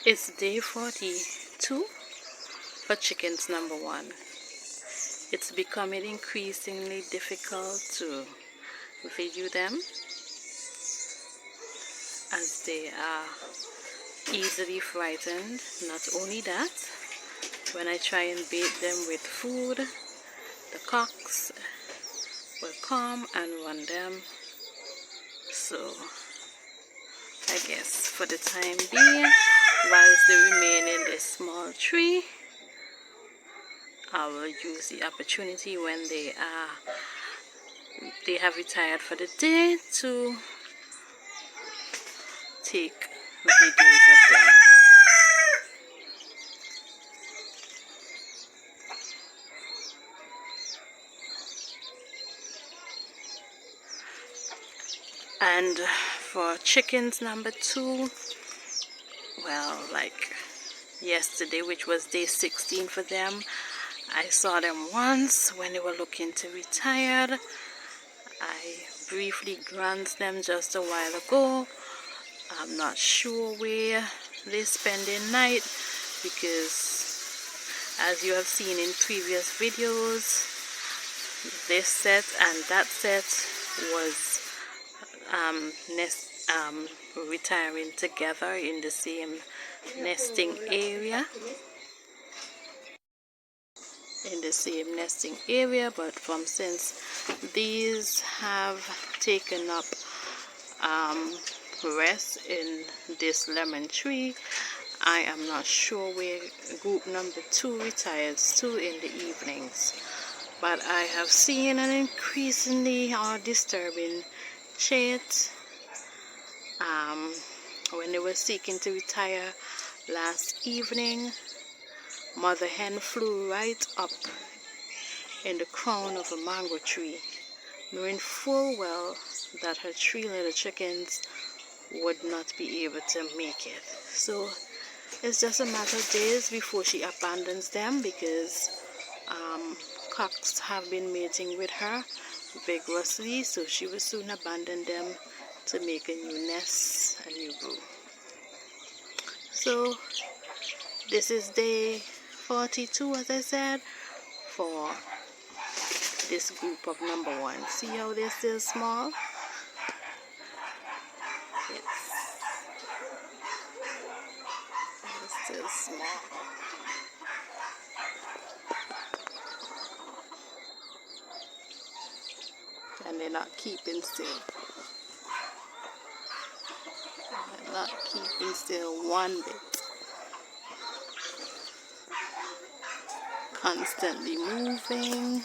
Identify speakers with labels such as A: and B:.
A: It's day 42 for chickens number 1. It's becoming increasingly difficult to video them as they are easily frightened. Not only that, when I try and bait them with food, the cocks will come and run them. So I guess for the time being, whilst they remain in this small tree, I will use the opportunity when they have retired for the day to take videos of them. And for chickens number 2, well, like yesterday, which was day 16 for them, I saw them once when they were looking to retire. I briefly glanced them just a while ago. I'm not sure where they spend their night, because as you have seen in previous videos, this set and that set was retiring together in the same nesting area. But since these have taken up rest in this lemon tree, I am not sure where group number 2 retires to in the evenings. But I have seen an increasingly disturbing chat when they were seeking to retire last evening. Mother hen flew right up in the crown of a mango tree, knowing full well that her 3 little chickens would not be able to make it. So it's just a matter of days before she abandons them, because cocks have been mating with her vigorously, so she will soon abandon them to make a new nest, a new brood. So this is day 42, as I said, for this group of number 1. See how they're still small? Yes, they're still small. And they're not keeping still. They're not keeping still one bit. Constantly moving.